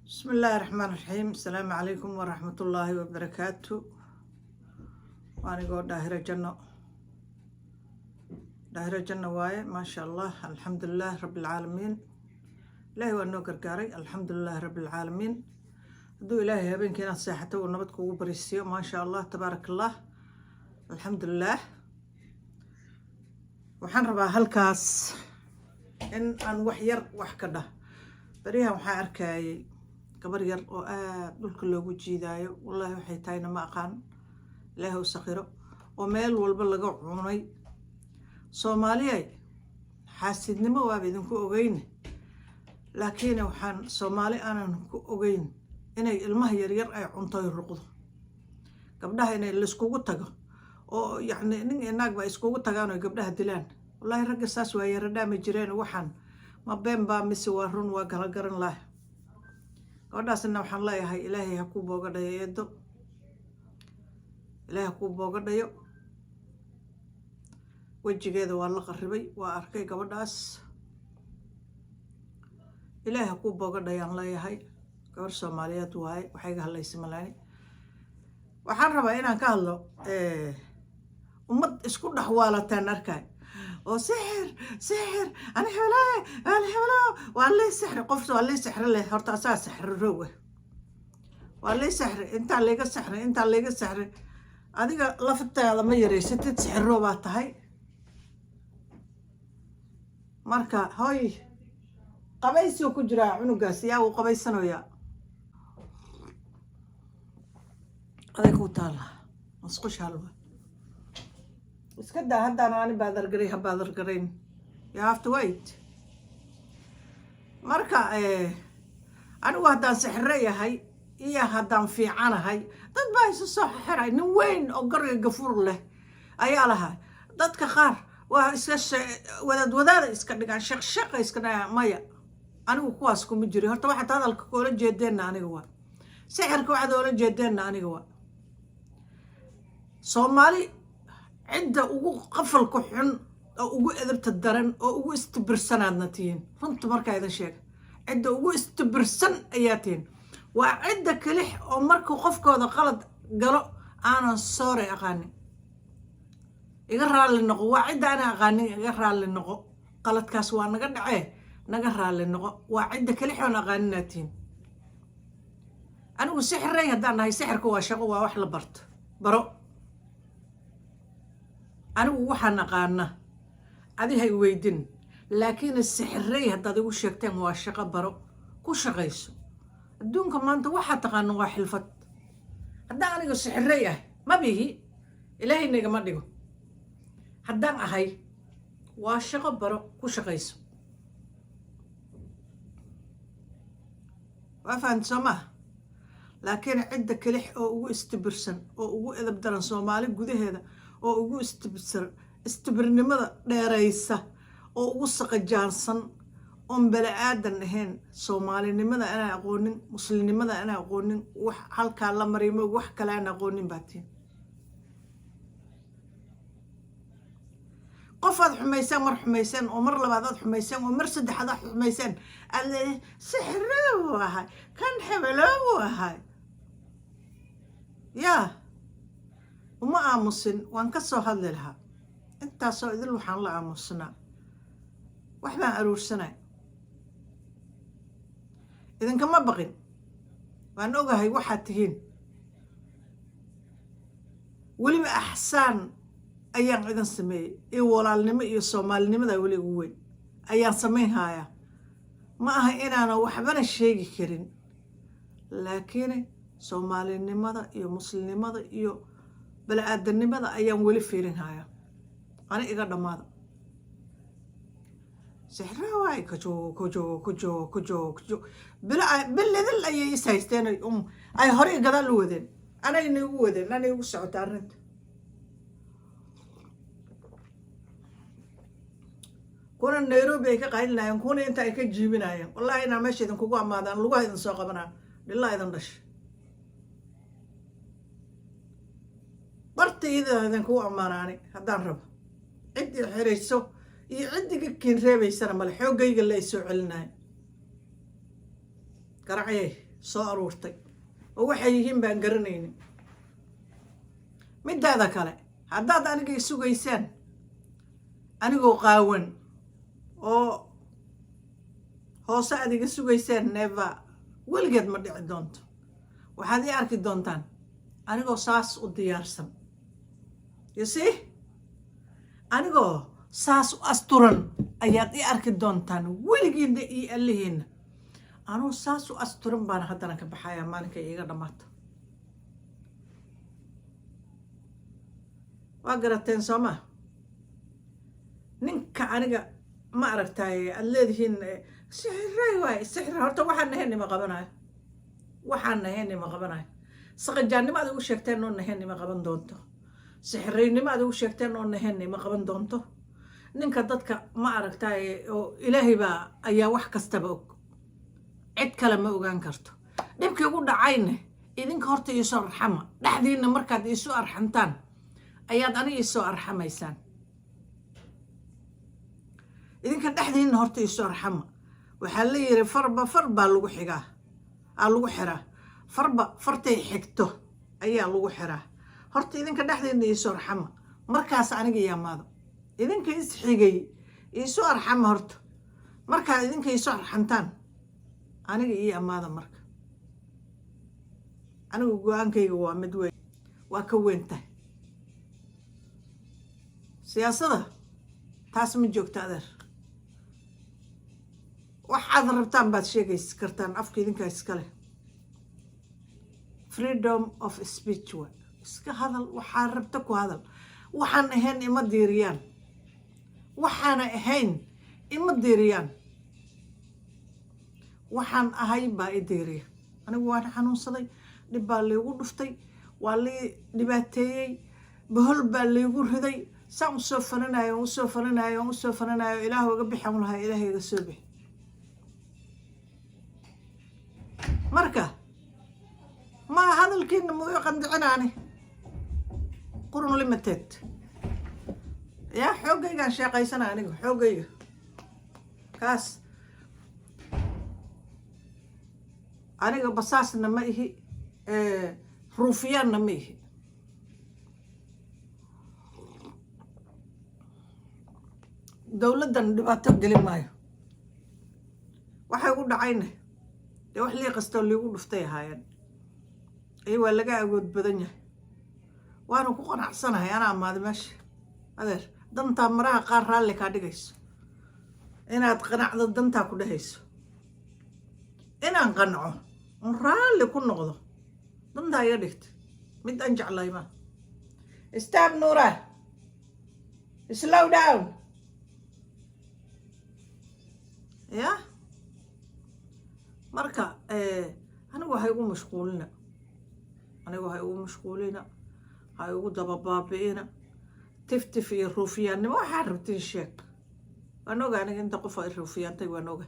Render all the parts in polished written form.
بسم الله الرحمن الرحيم. السلام عليكم ورحمة الله وبركاته. وأنا قول داهرة جنة واي ما شاء الله. الحمد لله رب العالمين. إلهي وأنو قرقاري الحمد لله رب العالمين. دو إلهي هبين كينا ساحته ونبتكو وبريسيو ما شاء الله تبارك الله. الحمد لله. وحن ربا هالكاس إن أن وحير وحكده بريها وحا أركاي gabar yar oo aad dhulka loogu jiidaayo wallahi waxay tahayna ma aqaan ilaahay u sakhiro oo meel walba laga cunay Soomaaliyeey xaasidnimo waa idinku ogeyn laakiin waxaan Soomaali aanan ku ogeyn inay ilmaha yar yar ay cunto ruqdo gabdhaha inay la iskugu tago oo yacni nin inaag ba iskugu tagaan oo gabdhaha dilaan wallahi ragga saas waa yar dhaama jireen waxaan ma been ba mise waa run waa kala garan lahay وداسنا وحن لا يهي إلهي هكو بوغدا يدو إلهي هكو بوغدا يو وجي جيدا والله قربي وأركي قبداس إلهي هكو بوغدا يان لا يهي قبر سوماليات وهاي وحيقها الله يسمالاني وحن ربا إنا كهلو ومد اسكو دحوالتان أركاي وسحر سحر أنا حولاي والله سحر قفت والله سحر له هرت أساس سحر روه والله سحر أنت عليك السحر أنت عليك السحر هذيك لفت هذا ما يري ستة سحر روه هاي مركا هاي قبيس وكجرا عنقاس يا وقبيس سنويا هذا كوتالا مسقش هالوا بس كده هدا أنا بادر قرين you have to wait مركا أنا وهدان سحرية هاي إياه هدان في عنا هاي ضد بايس الصح حراي نوين أو قري قفور له أيالها ضد كخار وإسكش وداد إسكنا شق إسكنا مايا أنا وكواسكم مجري هرت واحد هذا الكول جدنا أنا جوا سحر كواحد ولا جدنا أنا جوا صومالي عدة ugu qafalku xun oo ugu edabta daran oo ugu istibirsanadna tiin runta marka ay sheeg cida ugu istibirsan ayaatiin waa cida kalix oo marka qofkooda qalad galo aanan soore aqaanin iga raali noqo waa cida aan aqaanin iga raali noqo qaladkaas waa naga dhacay naga raali noqo waa cida kalix oo aqaaninaatiin anigu sixray hadaan nahay sixirku waa shaqo waa wax la barto baro أنا وحنا قارنا هذه هي ويدين لكن السحرية هذا وش يكتم واشقة برو كوش غيسو الدون كمان أنت واحد تقارن وحلفت هذا أنا السحرية ما بيجي إلهي نيجا ما ديجو هذا هاي واشقة برو كوش غيسو وفهمت سما لكن عندك لح أو استبرسن أو إذا بدرن سومالي جودي هذا oo ugu istibirnimada dheeraysa oo ugu saqajaansan oo bala aadan ahayn Soomaalinimada ana aqoonin muslimnimada ana aqoonin wax halka la marimo wax kale ana aqoonin baatiin qof aad xumaysan mar xumaysan oo mar labaad aad xumaysan oo mar saddexaad aad xumaysan alle sixrow wahay kan xabalow wahay yaa وما آموسن وان كسو هاد لها انتا سو إذن وحان لا آموسنا وحبان أروسنا إذن كما بغين وان أوغا هاي واحد تهين ولي ما أحسان أيان إذن سمي إيو والالنمي إيو صومالنمي دا ولي قوين أيان سمين هايا ما هاي إنا أنا وحبان الشيء كرين لكن صومالنمي دا إيو مسلمي دا إيو بل آدنimada ayaan wali fiirin haya ana iga dhamaada sixraaway kujo biladal ayay isaysteen ay hore gadaal u wadeen ana inay ugu wadeen ana ugu socota arinta kuna Nairobi ay ka qaylinaayeen kuna inta ay ka jiibinaayeen wallahi ina meesheedan kugu amaadaan lugu haydan soo qabanaa billahi idan dhash bartayda hadan ku amaanaani hadaan rabo cid xirayso iyo cidiga kiin reebaysana mal xoogayga la soo celinay قرعيه soo aruurtay oo waxay yihiin baan garanaynin. midaada kale haddaad anigay sugaysaan anigoo qaawan oo hoose adiga sugaysaan neeva weligeed ma dhici doonto. waxaad ii arki doontaan anigoo saas u diyaarsan, you see, anigoo saas u asturan ayaad ii arki doontaan weligiinna iyo allihiinna. anuu saas u asturan baana haddana ka baxayaa maalinka iiga dhammaato. waa garateen soo maa? ninka aniga ma aragtaaye aad leedihiin sixray waaye sixra, horta waxaan nahayni ma qabanayo, waxaan nahayni ma qabanayo. saqajaannimo aad ugu sheegteen oo nahayni ma qaban doonto, sixiraynimo aad ugu sheegteen oo nahayni ma qaban doonto. ninka dadka ma aragtaaye oo ilaahay baa ayaa wax kastaba og, cid kale ma ogaan karto. dhibkii ugu dhacayne idinka horta iisoo arxama, dhexdiinna markaad iisu arxantaan ayaad aniga iisoo arxamaysaan. idinka dhexdiinna horta iisoo arxama. waxaa la yiri farba far baa lagu xigaa, lagu xiraa, farba fartay xigto ayaa lagu xiraa. horta idinka dhexdiinna iisoo arxama, markaas aniga iyo amaado. idinka isxigay iisoo arxama horta, markaad idinka iisoo arxantaan aniga iyo amaada. marka anigu go-aankayga waa mid weyn, waa ka weyntahay siyaasada. taas ma joogta adeer, waxaad rabtaan baad sheegaysi kartaan, afka idinkaa iskale. freedom of speech wa iska hadal, waxaa rabta ku hadal. waxaan ahayn ima diiriyaan, waxaana ahayn ima diiriyaan. waxaan ahay baa i diiriya. anigu waan xanuunsaday, dhib baa laygu dhuftay, waa lii dhibaateeyey, bahol baa laygu riday. saan usoo fananayo usoo fananayo usoo fananayo ilaah uga bixan lahaa, ilaahay iga soo bixi. marka ma hadalkiina ma u qandicinaani qurun limited. yaa xoogaygaan sheeqaysana aniga, xoogayga kaas. aniga basaasna ma ihi, ruufiyaanna ma ihi. dowladdan dhibaato geli maayo. waxay ugu dhacayna dee wax lii kastoo liigu dhuftay ahaayeen. iyo waa laga awood badan yahay, waanu ku qanacsanahay anaa amaada meesha. adeer dantaa maraha qaar raalli kaa dhigayso, inaad qanacdo dantaa ku dhehayso. inaan qanco raalli ku noqdo dantaa iga dhigta mid aan jeclay ma. stop Nuura, slow down. ya marka anigu waxay ugu mashquulina, anigu waxay ugu mashquulina, waxay ugu dababaabi'ina tiftif iyo ruufiyaannimo. waxaa rabtiin sheeg, waan oga aniga inta qof ay ruufiyaantay, waan oga.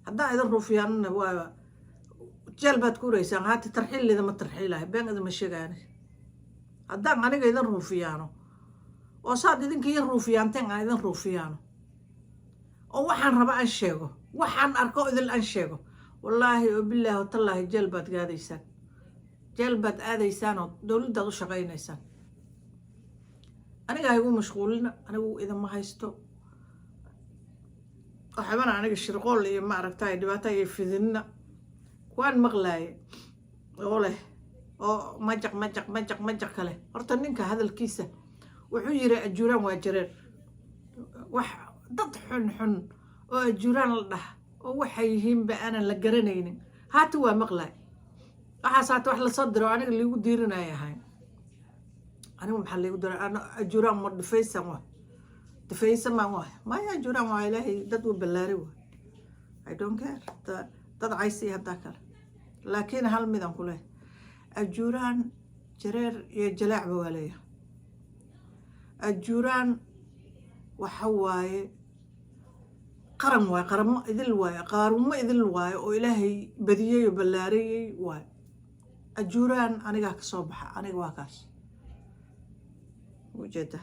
haddaan idin ruufiyaanana waa jeel baad ku ureysaan. haati tarxiillida ma tarxiilahay, been idima sheegaani. haddaan aniga idin ruufiyaano oo saad idinka iyo ruufiyaanteen aan idin ruufiyaano oo waxaan raba aan sheego, waxaan arko idil aan sheego, wallaahi oo bilaahi oo tallaahi jeel baad gaadaysaan, jeel baad aadaysaan oo dowladdaad u shaqaynaysaan. aniga ha igu mashquulina, anigu idinma haysto. waxbana aniga shirqool iyo ma aragtay dhibaato iyo fidinna kuwaan maqlaaye oo leh oo majaq kale. horta ninka hadalkiisa wuxuu yiri ajuuraan waa jareer. wax dad xun oo ajuuraan la dhah oo waxay yihiinba aanan la garanaynin. haata waa maqlaay, waxaas haata wax lasoo diro aniga liigu diirinaya ahayn. anigu maxaa liigu dira? ajuuraan ma dhufaysan waa dafaysan maan waay maya. ajuuraan waa ilaahay dad u ballaari waay. I don't care dad caysi haddaa kale. laakiin hal midaan ku leehay, ajuuraan jareer iyo jalaacba waa leeyahay. ajuuraan waxa waaye qaran waaye, qaramo idil waaye, qaarumo idil waaye oo ilaahay badiyey oo ballaariyey waaye. ajuuraan anigaa ka soo baxa, aniga waa kaas. ujeeda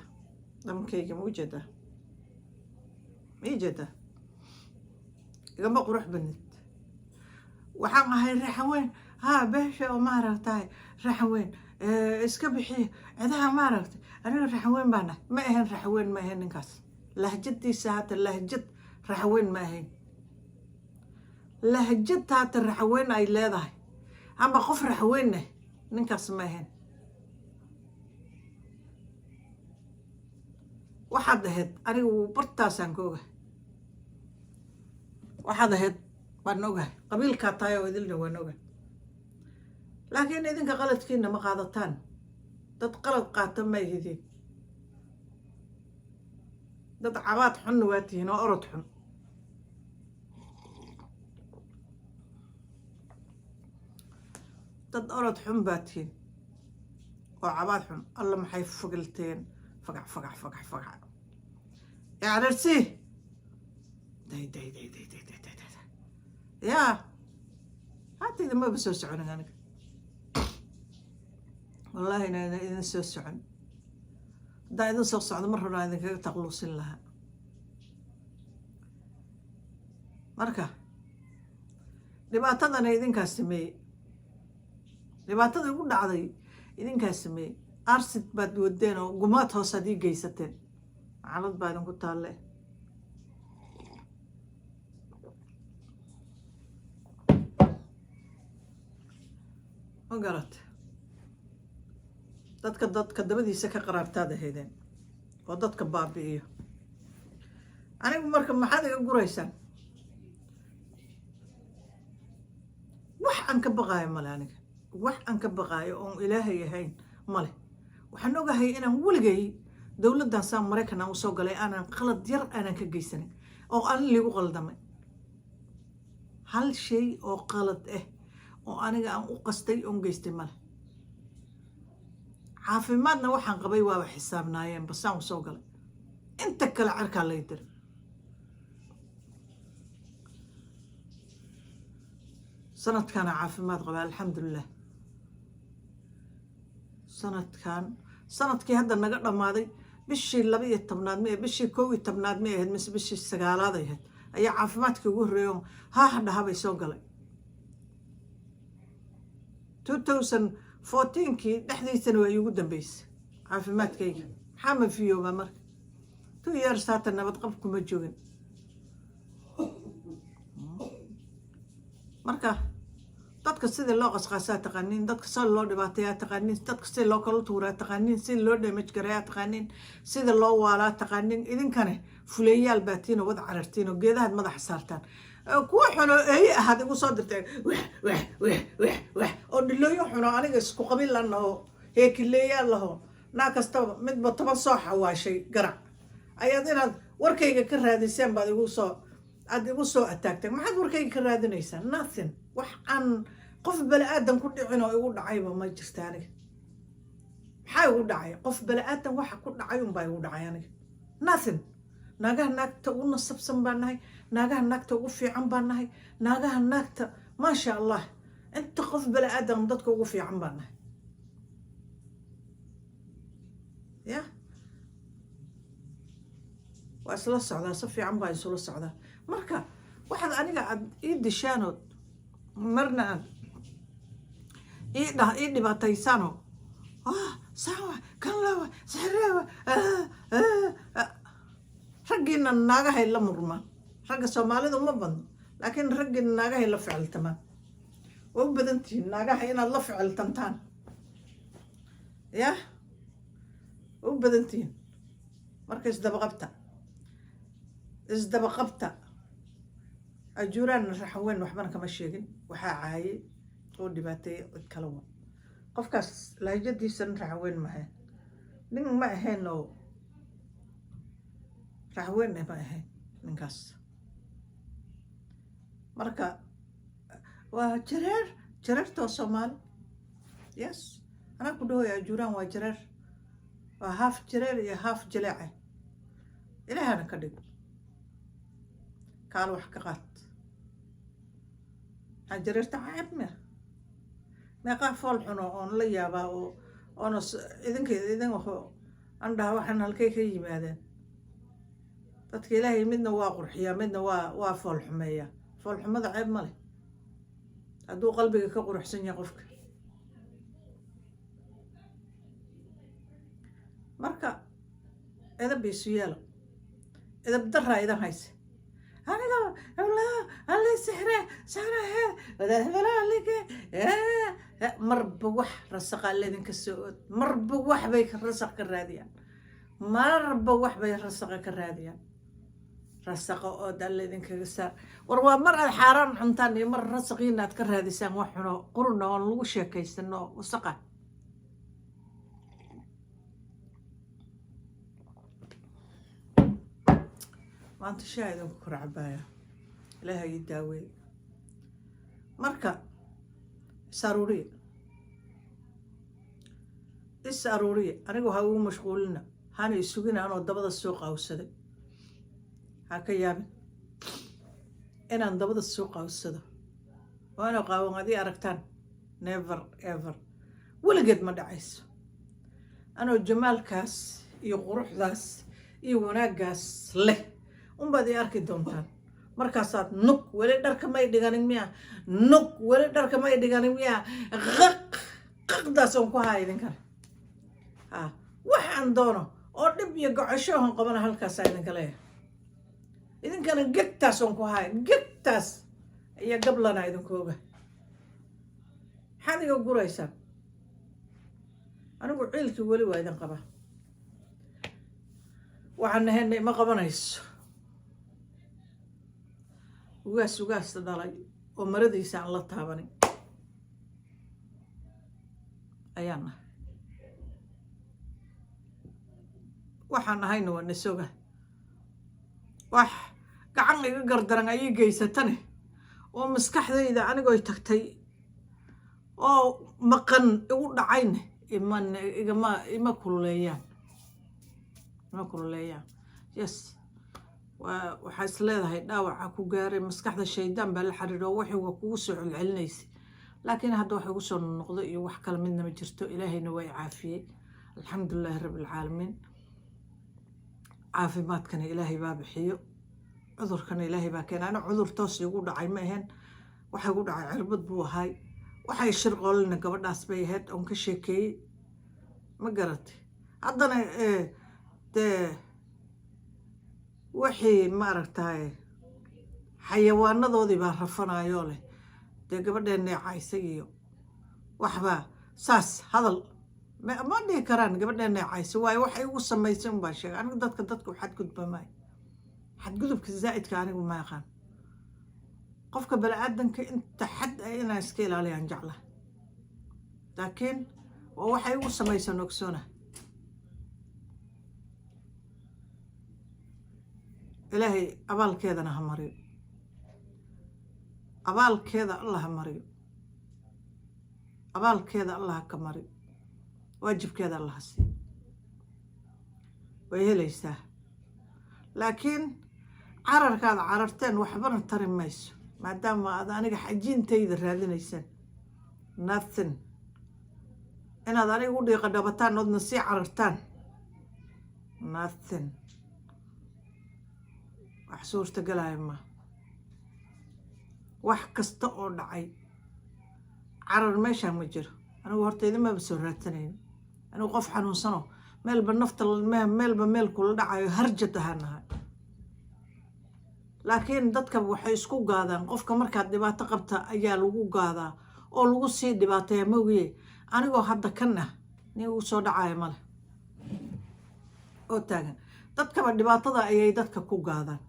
dhamkayga ma ujeeda, ma ijeeda igama qurux badnid. waxaan ahay raxaweyn haa beesha oo maaragtay raxaweyn iska bixiya cidaha maaragtay aniga raxaweyn baan ahay ma ahayn raxaweyn ma ahayn ninkaas lahjadiisa hata lahjad raxaweyn ma ahayn lahjad hata raxaweyn ay leedahay amba qof raxaweyn ah ninkaas ma ahayn waxaad ahayd anigu bartaasaan ka ogahay waxaad ahayd waan ogahay qabiilkaa tahay oo idilna waan ogahay laakiin idinka qaladkiina ma qaadataan dad qalad qaata ma ihidin dad cabaad xunna waa tihiin oo orod xun dad orod xun baa tihiin oo cabaad xun alla maxay fagilteen fagac fagac fagac fagac يعرسي داي داي داي داي داي داي داي داي يا حتى إذا ما بسوي سعون أنا والله أنا إذا سوي سعون دا إذا سوي سعون مرة إذا كنت تغلوص لها مركا dhibaatadana idinkaa sameeyey dhibaatada ugu dhacday idinkaa sameeyey arsid baad wadeen oo gumaad hoos aad ii geysateen macalad baa idinku taalle ma garat dadka dabadiisa ka qaraabtaad ahaydeen oo dadka baabi'iyo anigu marka maxaad iga guraysaan wax aan ka baqaayo male aniga wax aan ka baqaayo oon ilaahay ahayn male waxaan ogahay inaan weligay dowladdan saa maraykan aan usoo galay aanan qalad yar aanan ka geysanin oo aan liigu qaldamay hal shay oo qalad ah oo aniga aan u qastay oon geystay male caafimaadna waxaan qabay waaba xisaabnaayeen basaan usoo galay inta kale carkaa lay diray sanadkaana caafimaad qabaa alxamdulilah sanadkii hadda naga dhammaaday bishii 12 mee bishii 11 mee ahayd mise bishii 9aad ahayd ayaa caafimaadkii ugu horreeyo dhahabay soo galay 2014kii dhexdiisana waa iigu dambeysay caafimaadkayga maxaa ma fiyooba marka 2 years haata nabad qab kuma joogin marka dadka sidii loo qasqaasaa taqaaniin dadka sida loo dhibaateeyaa taqaaniin dadka sidii loo kala tuuraa taqaaniin sidii loo damage gareeyaa taqaaniin sida loo waalaa taqaaniin idinkane fuleeyaal baatiin oo wad carartiin oo geedahaad madaxa saartaan kuwa xuno eey ahaad igu soo dirteen wax oo dhilooyo xuno aniga isku qabiil lana oo heekileeyaal laho naa kastaba midba 10 soo xawaashay garac ayaad inaad warkayga ka raadiseen baad igu soo ataagtay maxaad warkayga ka raadinaysaa nothing wax aan qof bani aadan ku dhicin oo igu dhacayba ma jirta aniga maxaa igu dhacay qof bani aadan waxa ku dhacay unbaa igu dhacay aniga nothing naagaha naagta ugu nasabsan baan nahay naagaha naagta ugu fiican baan nahay naagaha naagta maasha allah inta qof bani aadan dadka ugu fiican baan nahay ya waa isla socdaa si fiican baa isula socdaa marka waxaad aniga aad ii dishaanood marna aad ii dhibaataysaanoo sawa kan lawa saxreewa raggiina naagahay la murmaan ragga soomaalidu ma badno laakiin raggiina naagahay la ficiltamaan waa u badan tihiin naagaha inaad la ficiltantaan ya waa u badan tihiin marka isdaba qabta ajuuraan raxaweyn waxbana kama sheegin waxaa caayay oo dhibaateeyay cid kale wa qofkaas lahjadiisan raxaweyn ma ahayn nin ma ahayn oo raxaweyn ma ahayn ninkaas marka waa jareertoo soomaali yes anaa ku dhahoya ajuuraan waa jareer waa haaf jareer iyo haaf jaleece ilaahana ka dhig kaal wax ka qaad jareerta caab meeqaa fool xuno oon la yaabaa oo oona idin aan dhaha waxaan halkay ka yimaadeen dadka ilaahay midna waa qurxiyaa midna waa fool xumeeyaa fool xumada ceeb ma leh hadduu qalbiga ka quruxsan yahay qofka. marka edab isu yeelo, edab daraa idan hayse aniga alla sixre sixre marba wax rasaqa leedinka soo ood, marba wax bay rasaq ka raadiyaan, marba wax bay rasaqa ka raadiyaan. rasaqa oo dal leedinkaga saar war waa mar aad xaaraan cuntaan iyo mar rasaqiina aad ka raadisaan wax xuno qurna oo lagu sheekaysano wasaqa. maanta shaahidan ku kor cabaaya ilaahay daawey. marka is aruuriya anigu ha ugu mashquulina, hana isugina anoo dabada soo qawsaday. ha ka yaabin inaan dabada soo qawsado oo ana qaawan adii aragtaan, never ever weligeed ma dhacayso. anoo jamaalkaas iyo quruxdaas iyo wanaaggaas leh unbaad ii arki doontaan. markaasaad nuk weli dharka may dhiganin miya, nuk weli dharka may dhiganin miya, qaqdaas on ku haa idinkale. waxaan doono oo dhib iyo gocosho on qabana halkaasaa idinka leeyahay. idinkana gegtaas on ku haaya, gegtaas iyo gablana idinkooga. maxaad iga guraysaan? anigu ciilkii weli waa idin qabaa. waxaan nahaynay ma qabanayso. ugaas dhalay oo maradiisa aan la taabanin ayaan nahay. waxaan nahayna waa nasoga. wax gacan iga gardaran ayay geysatane oo maskaxdayda anigooy tagtay oo maqan igu dhacayne ima kululeeyaan. yes waxaa is leedahay dhaawaca ku gaaray maskaxda shaydaan baa la xiriiro oo waxay kugu soo celcelinaysa. laakiin hadda wax igu soo noqdo iyo wax kale midna ma jirto. ilaahayna waa i caafiyey, alxamdulilaahi rabbilcaalamiin. caafimaadkana ilaahay baa bixiyo, cudurkana ilaahay baa keena. ana cudur toos igu dhacay ma ahayn, waxa igu dhacay cirbad buu ahay. waxay shirqoolina gabadhaas bay ahayd oon ka sheekeeyey, ma garatay. haddana dee wixii maaragtaye xayawaanadoodii baa rafanayoo leh dee gabadheen neecaysa iyo waxbaa saas hadal ma dhihi karaan. gabadheen neecaysa waayo waxay ugu samaysay unbaa sheegay. anigu dadku xadgudba maayo, xadgudubka zaa'idka anigu ma yaqaan. qofka bani-aadanka inta xad ay inaan iska ilaaliyaan jecla, laakiin waa waxay ugu samaysan ogsoona. ilaahay abaalkeedana ha mariyo, abaalkeeda allah ha mariyo, abaalkeeda allah ha ka mariyo, waajibkeeda allah ha siiyo. way helaysaa. laakiin cararkaad cararteen waxbana tari mayso maadaama aad aniga xajiintayda raadinaysaan. nothing. inaad aniga u dhiiqa dhabataan oodna sii carartaan, nothing. wax suurtagalaya ma. wax kasta oo dhacay carar meeshaan ma jiro. anigu horta idinmaba soo raadsanayno. anigu qof xanuunsano meelba nafta meelba meel kula dhacayo harjad ahaan nahay. laakiin dadka waxay isku gaadaan qofka markaad dhibaato qabta ayaa lagu gaadaa oo lagu sii dhibaateeya moogiye. anigoo hadda kana nin ugu soo dhacaya male oo taagan. dadkaba dhibaatada ayay dadka ku gaadaan.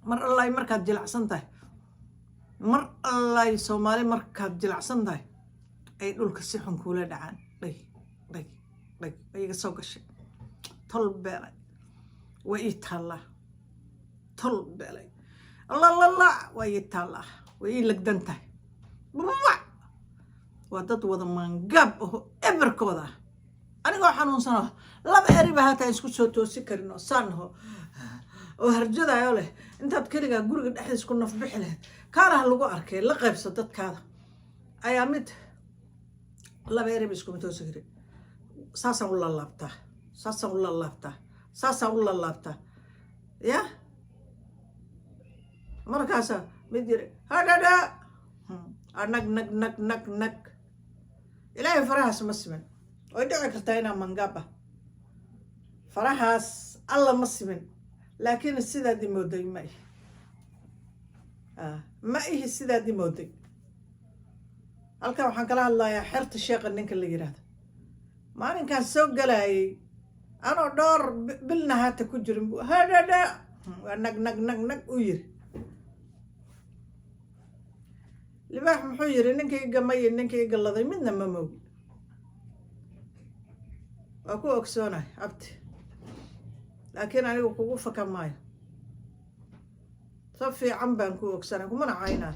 mar allay markaad jilacsan tahay, mar allay soomaali markaad jilacsan tahay ay dhulka si xun kuula dhacaan. dhag way iga soo gashay. tol beelay way ii taallaa. tol beelay allalala way ii taallaa, way ii lagdan tahay. waa dad wada maangaab oo eberkooda ah. anigoo xanuunsano laba eriba hataa isku soo toosi karin oo saanaho oo harjadayo leh intaad keligaa guriga dhexdiis ku nafbixi lahayd kaanaha lagu arkay la qaybso dadkaada ayaa mid laba eriba iskuma toosi karin. saasaan u laalaabtaa ya markaasa mid yiri hadhadha nag nag nag nag nag ilaahay farahaas ma simin way dhici kartaa inaa mangaba farahaas alla ma simin laakiin sidaadii mooday ma ihi sidaadii mooday halkan waxaan kala hadlayaa xerta sheekha ninka la yiraahdo maalinkaan soo galayay anoo dhowr bilna haata ku jirin buu hadhadha waa nag nag nag nag u yiri libaax muxuu yiri ninkii gamay ninkii galaday midna ma moogi waa ku ogsoonahay abti laakiin anigu kugu faka maayo si fiican baan ku ogsanay kumana caynaa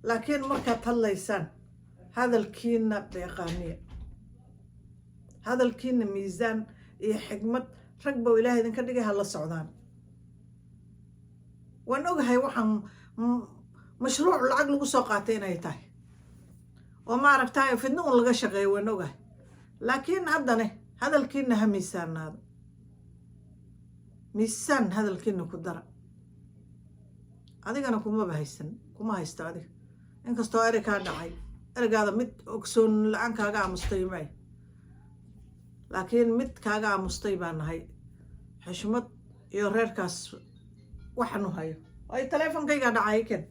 laakiin markaad hadlaysaan hadalkiina beeqaaniya hadalkiina miisaan iyo xigmad rag baa ilaahay idinka dhigay ha la socdaan waan ogahay waxaan mashruuc lacag lagu soo qaatay inay tahay oo ma aragtaay fidno un laga shaqeeyo waan ogahay laakiin haddana hadalkiina ha miisaanaado miisaan hadalkiina ku dara adigana kuma haysto adiga inkastoo eri kaa dhacay erigaada mid ogsoon la-aan kaaga aamustay may laakiin mid kaaga aamustay baan nahay xushmad iyo reerkaas waxanu hayo ay taleefonkayga dhacay ken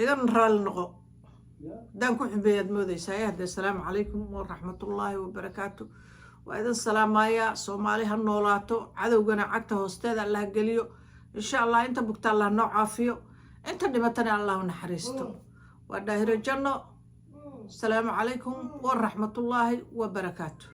igan raali noqo haddaan ku xubeeyaad moodaysaa haddee asalaamu calaykum waraxmatullaahi wabarakaatu waa idin salaamayaa soomaali ha noolaato cadowgana cagta hoosteeda allah geliyo insha allah inta bugta allah noo caafiyo inta dhimatana allah u naxariisto waa daahiro janno asalaamu calaykum waraxmatullaahi wabarakaatu